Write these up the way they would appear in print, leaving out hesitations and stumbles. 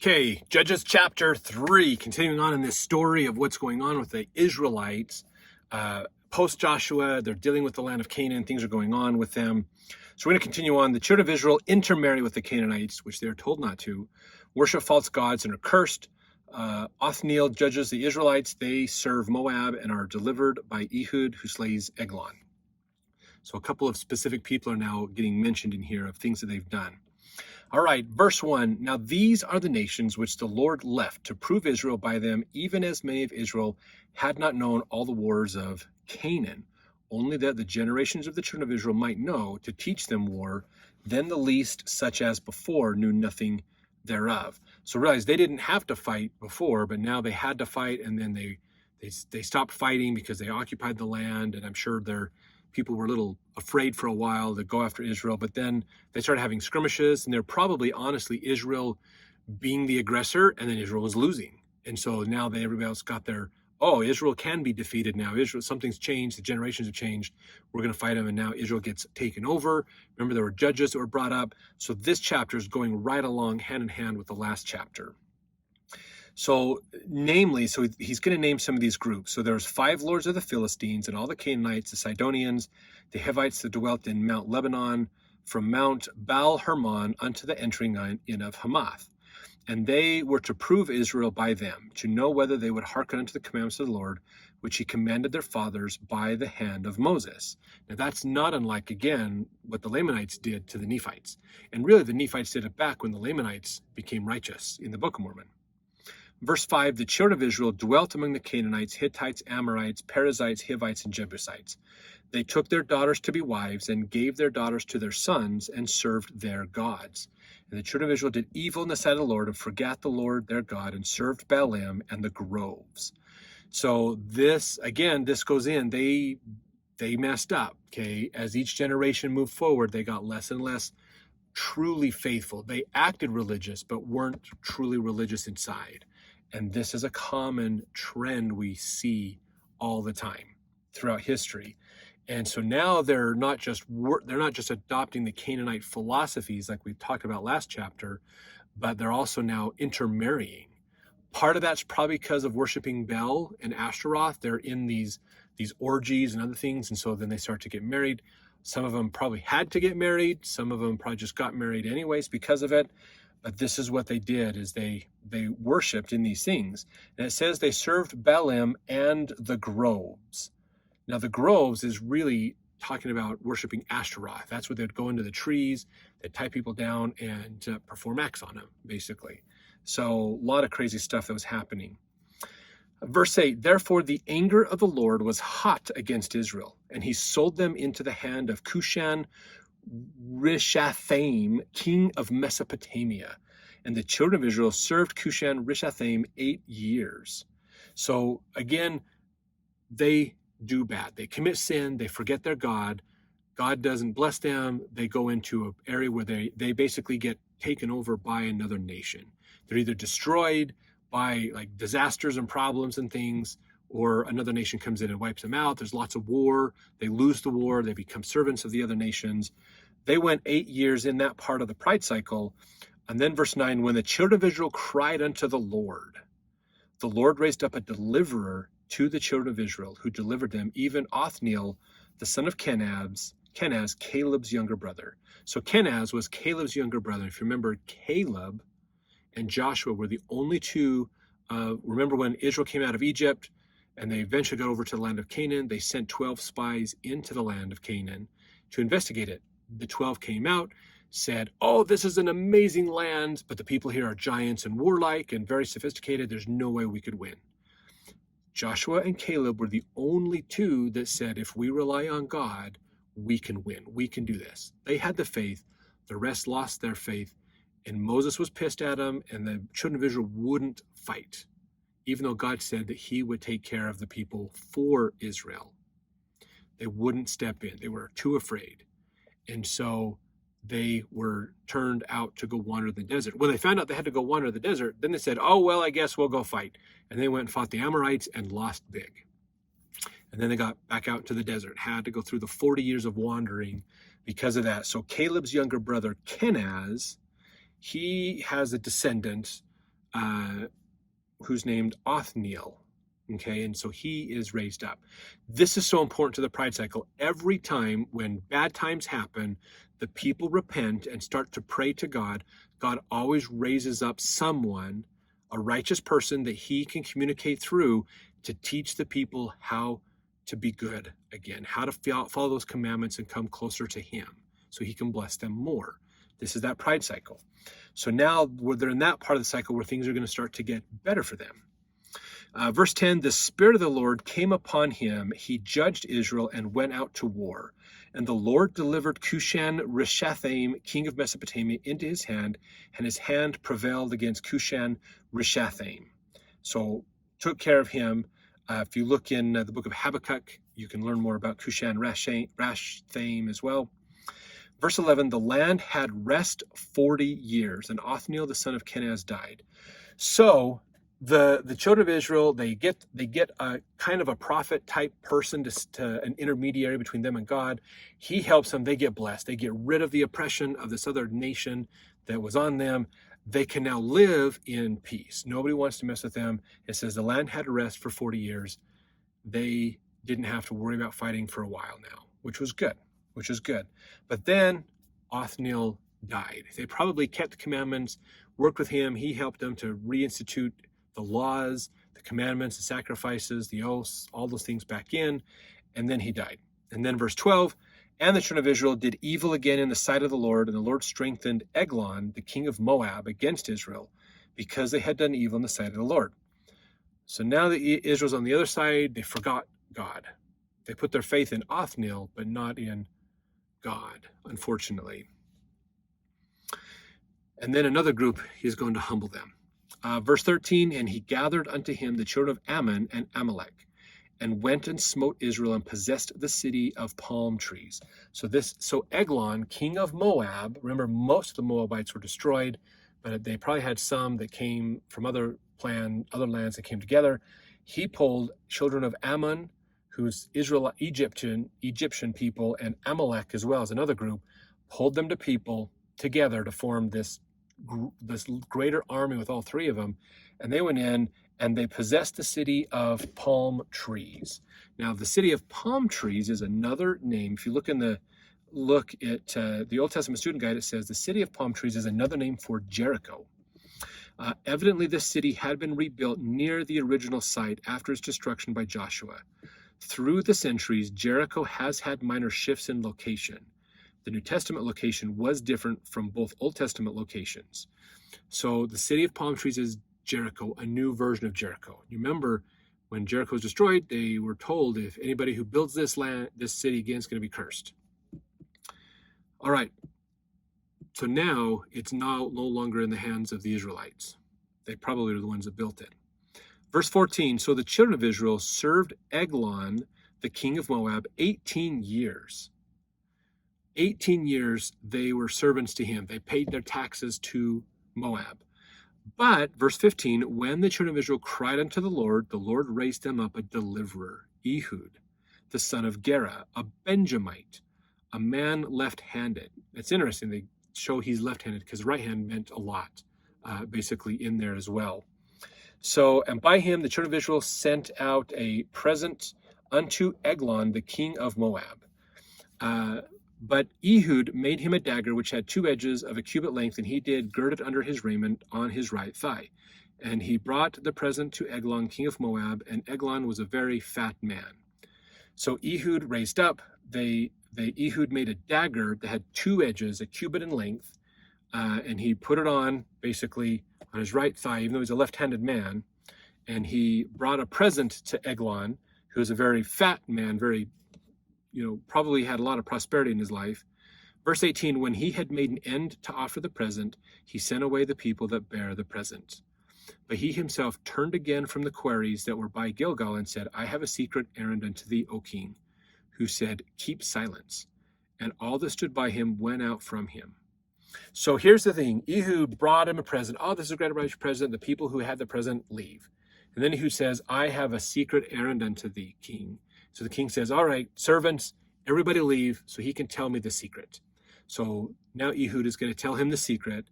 Okay, Judges chapter 3, continuing on in this story of what's going on with the Israelites. Post Joshua, they're dealing with the land of Canaan. Things are going on with them. So we're going to continue on. The children of Israel intermarry with the Canaanites, which they're told not to, worship false gods and are cursed. Othniel judges the Israelites. They serve Moab and are delivered by Ehud, who slays Eglon. So a couple of specific people are now getting mentioned in here of things that they've done. All right, verse 1. Now these are the nations which the Lord left to prove Israel by them, even as many of Israel had not known all the wars of Canaan, only that the generations of the children of Israel might know, to teach them war. Then the least, such as before, knew nothing thereof. So realize they didn't have to fight before, but now they had to fight, and then they stopped fighting because they occupied the land, and I'm sure their people were a little afraid for a while to go after Israel, but then they started having skirmishes, and they're probably, honestly, Israel being the aggressor, and then Israel was losing. And so now everybody else got their, oh, Israel can be defeated now. Israel, something's changed. The generations have changed. We're going to fight them, and now Israel gets taken over. Remember, there were judges that were brought up. So this chapter is going right along hand in hand with the last chapter. So namely, so he's going to name some of these groups. So there's 5 lords of the Philistines and all the Canaanites, the Sidonians, the Hivites that dwelt in Mount Lebanon, from Mount Baal Hermon unto the entering in of Hamath. And they were to prove Israel by them, to know whether they would hearken unto the commandments of the Lord, which he commanded their fathers by the hand of Moses. Now that's not unlike, again, what the Lamanites did to the Nephites. And really the Nephites did it back when the Lamanites became righteous in the Book of Mormon. Verse 5, the children of Israel dwelt among the Canaanites, Hittites, Amorites, Perizzites, Hivites, and Jebusites. They took their daughters to be wives and gave their daughters to their sons and served their gods. And the children of Israel did evil in the sight of the Lord and forgot the Lord their God and served Baalim and the groves. So this, again, this goes in. They messed up, okay? As each generation moved forward, they got less and less truly faithful. They acted religious, but weren't truly religious inside. And this is a common trend we see all the time throughout history. And so now they're not just adopting the Canaanite philosophies like we talked about last chapter, but they're also now intermarrying. Part of that's probably because of worshiping Baal and Ashtaroth. They're in these orgies and other things, and so then they start to get married. Some of them probably had to get married. Some of them probably just got married anyways because of it. But this is what they did, is they worshipped in these things. And it says they served Baalim and the groves. Now the groves is really talking about worshiping Ashtaroth. That's where they'd go into the trees, they'd tie people down and perform acts on them, basically. So a lot of crazy stuff that was happening. Verse 8, therefore the anger of the Lord was hot against Israel, and he sold them into the hand of Cushan Rishathaim, king of Mesopotamia. And the children of Israel served Cushan Rishathaim 8 years. So again, they do bad. They commit sin. They forget their God. God doesn't bless them. They go into an area where they basically get taken over by another nation. They're either destroyed by like disasters and problems and things, or another nation comes in and wipes them out. There's lots of war. They lose the war. They become servants of the other nations. They went 8 years in that part of the pride cycle. And then verse 9, when the children of Israel cried unto the Lord raised up a deliverer to the children of Israel, who delivered them, even Othniel, the son of Kenaz, Caleb's younger brother. So Kenaz was Caleb's younger brother. If you remember, Caleb and Joshua were the only two. Remember when Israel came out of Egypt and they eventually got over to the land of Canaan, they sent 12 spies into the land of Canaan to investigate it. The 12 came out, said, oh, this is an amazing land, but the people here are giants and warlike and very sophisticated. There's no way we could win. Joshua and Caleb were the only two that said, if we rely on God, we can win. We can do this. They had the faith. The rest lost their faith. And Moses was pissed at them, and the children of Israel wouldn't fight, even though God said that he would take care of the people for Israel. They wouldn't step in. They were too afraid. And so they were turned out to go wander the desert. When they found out they had to go wander the desert, then they said, oh, well, I guess we'll go fight. And they went and fought the Amorites and lost big. And then they got back out to the desert, had to go through the 40 years of wandering because of that. So Caleb's younger brother, Kenaz, he has a descendant who's named Othniel. Okay, and so he is raised up. This is so important to the pride cycle. Every time when bad times happen, the people repent and start to pray to God. God always raises up someone, a righteous person that he can communicate through to teach the people how to be good again, how to follow those commandments and come closer to him so he can bless them more. This is that pride cycle. So now they're in that part of the cycle where things are going to start to get better for them. Verse 10, the Spirit of the Lord came upon him. He judged Israel and went out to war. And the Lord delivered Cushan-Rishathaim, king of Mesopotamia, into his hand, and his hand prevailed against Cushan-Rishathaim. So took care of him. If you look in the book of Habakkuk, you can learn more about Cushan-Rishathaim as well. Verse 11, the land had rest 40 years, and Othniel, the son of Kenaz, died. So the children of Israel, they get a kind of a prophet type person to an intermediary between them and God. He helps them. They get blessed. They get rid of the oppression of this other nation that was on them. They can now live in peace. Nobody wants to mess with them. It says the land had rest for 40 years. They didn't have to worry about fighting for a while now, which was good. But then Othniel died. They probably kept the commandments, worked with him. He helped them to reinstitute the laws, the commandments, the sacrifices, the oaths, all those things back in, and then he died. And then verse 12, and the children of Israel did evil again in the sight of the Lord, and the Lord strengthened Eglon, the king of Moab, against Israel, because they had done evil in the sight of the Lord. So now that Israel's on the other side, they forgot God. They put their faith in Othniel, but not in God, unfortunately. And then another group, he's going to humble them. Verse 13, and he gathered unto him the children of Ammon and Amalek, and went and smote Israel and possessed the city of palm trees. So Eglon, king of Moab, remember most of the Moabites were destroyed, but they probably had some that came from other lands that came together. He pulled children of Ammon, who's Egyptian people, and Amalek as well as another group, pulled them together to form this greater army with all three of them, and they went in and they possessed the city of palm trees. Now, the city of palm trees is another name. If you look at the Old Testament student guide, it says the city of palm trees is another name for Jericho. Evidently, this city had been rebuilt near the original site after its destruction by Joshua. Through the centuries, Jericho has had minor shifts in location. The New Testament location was different from both Old Testament locations. So the city of palm trees is Jericho, a new version of Jericho. You remember when Jericho was destroyed, they were told if anybody who builds this city again is going to be cursed. All right. So now it's no longer in the hands of the Israelites. They probably are the ones that built it. Verse 14, so the children of Israel served Eglon, the king of Moab, 18 years. 18 years they were servants to him. They paid their taxes to Moab. But, verse 15, when the children of Israel cried unto the Lord raised them up a deliverer, Ehud, the son of Gera, a Benjamite, a man left-handed. It's interesting, they show he's left-handed because right hand meant a lot, basically in there as well. So, and by him the children of Israel sent out a present unto Eglon, the king of Moab. But Ehud made him a dagger which had two edges of a cubit length, and he did gird it under his raiment on his right thigh. And he brought the present to Eglon, king of Moab, and Eglon was a very fat man. So Ehud raised up, Ehud made a dagger that had two edges, a cubit in length, and he put it on, basically, on his right thigh, even though he's a left-handed man. And he brought a present to Eglon, who was a very fat man, probably had a lot of prosperity in his life. Verse 18, when he had made an end to offer the present, he sent away the people that bare the present. But he himself turned again from the quarries that were by Gilgal and said, I have a secret errand unto thee, O king, who said, keep silence. And all that stood by him went out from him. So here's the thing. Ehud brought him a present. Oh, this is a great present. The people who had the present leave. And then Ehud says, I have a secret errand unto thee, king. So the king says, all right, servants, everybody leave so he can tell me the secret. So now Ehud is going to tell him the secret.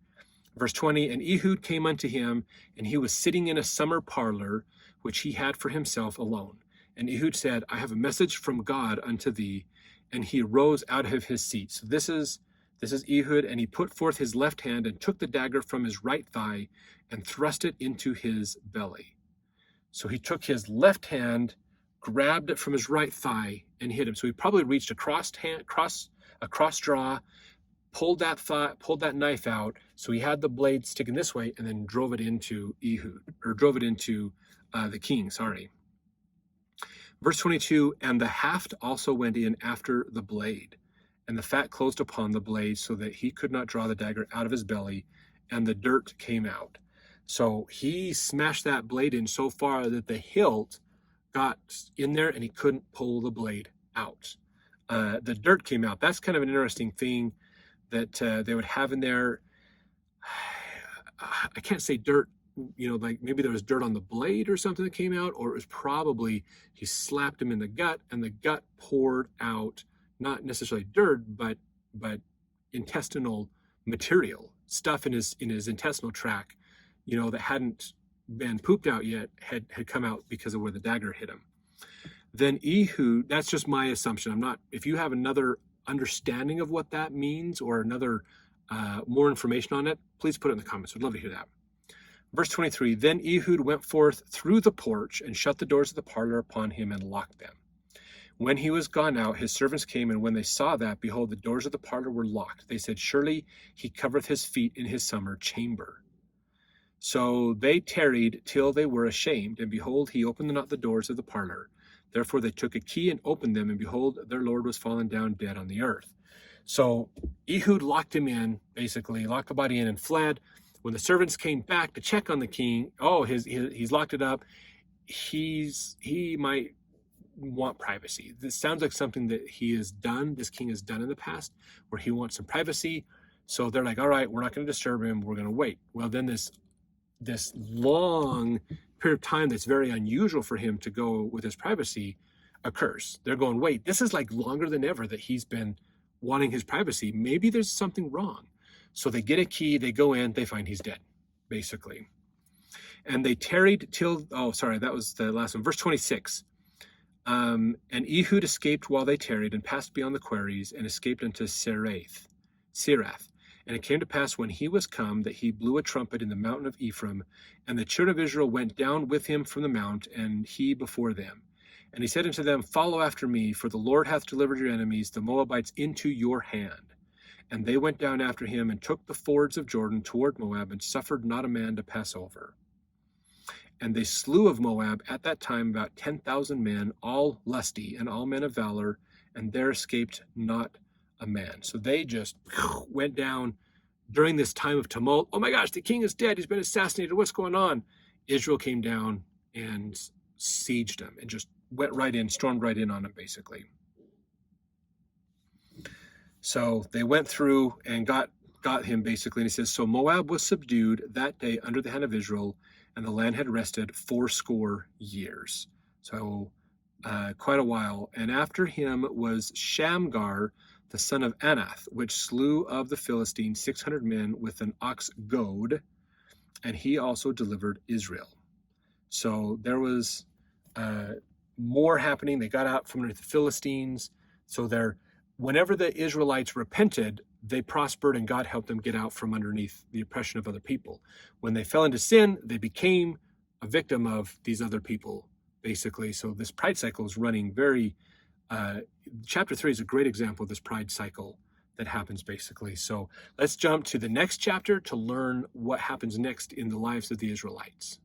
Verse 20, and Ehud came unto him, and he was sitting in a summer parlor, which he had for himself alone. And Ehud said, I have a message from God unto thee. And he rose out of his seat. So this is Ehud, and he put forth his left hand and took the dagger from his right thigh and thrust it into his belly. So he took his left hand, grabbed it from his right thigh, and hit him. So he probably reached a cross draw, pulled that knife out, so he had the blade sticking this way, and then drove it into Ehud, or drove it into the king, sorry. Verse 22, and the haft also went in after the blade, and the fat closed upon the blade, so that he could not draw the dagger out of his belly, and the dirt came out. So he smashed that blade in so far that the hilt got in there, and he couldn't pull the blade out. The dirt came out. That's kind of an interesting thing that they would have in there. I can't say dirt, like maybe there was dirt on the blade or something that came out, or it was probably he slapped him in the gut, and the gut poured out not necessarily dirt, but intestinal material, stuff in his intestinal tract, that hadn't been pooped out yet, had come out because of where the dagger hit him. Then Ehud, that's just my assumption. If you have another understanding of what that means, or another more information on it, please put it in the comments. I'd love to hear that. Verse 23, then Ehud went forth through the porch and shut the doors of the parlor upon him and locked them. When he was gone out, his servants came, and when they saw that, behold, the doors of the parlor were locked, they said, surely he covereth his feet in his summer chamber. So they tarried till they were ashamed, and behold, he opened not the doors of the parlor. Therefore they took a key and opened them, and behold, their Lord was fallen down dead on the earth. So Ehud locked him in, basically, locked the body in and fled. When the servants came back to check on the king, he's locked it up. He might want privacy. This sounds like something that this king has done in the past, where he wants some privacy. So they're like, all right, we're not going to disturb him. We're going to wait. Well, then this long period of time that's very unusual for him to go with his privacy occurs. They're going, wait, this is like longer than ever that he's been wanting his privacy. Maybe there's something wrong. So they get a key, they go in, they find he's dead, basically. And they tarried till, that was the last one. Verse 26. And Ehud escaped while they tarried, and passed beyond the quarries, and escaped unto Serath. And it came to pass, when he was come, that he blew a trumpet in the mountain of Ephraim, and the children of Israel went down with him from the mount, and he before them. And he said unto them, follow after me, for the Lord hath delivered your enemies, the Moabites, into your hand. And they went down after him, and took the fords of Jordan toward Moab, and suffered not a man to pass over. And they slew of Moab at that time about 10,000 men, all lusty, and all men of valor, and there escaped not a man. So they just went down during this time of tumult. Oh my gosh, the king is dead. He's been assassinated. What's going on? Israel came down and sieged him, and just went right in, stormed right in on him, basically. So they went through and got him, basically. And he says, so Moab was subdued that day under the hand of Israel, and the land had rested 80 years. So quite a while. And after him was Shamgar, the son of Anath, which slew of the Philistines 600 men with an ox goad, and he also delivered Israel. So there was more happening. They got out from underneath the Philistines. So whenever the Israelites repented, they prospered, and God helped them get out from underneath the oppression of other people. When they fell into sin, they became a victim of these other people, basically. So this pride cycle is running very, chapter 3 is a great example of this pride cycle that happens, basically. So let's jump to the next chapter to learn what happens next in the lives of the Israelites.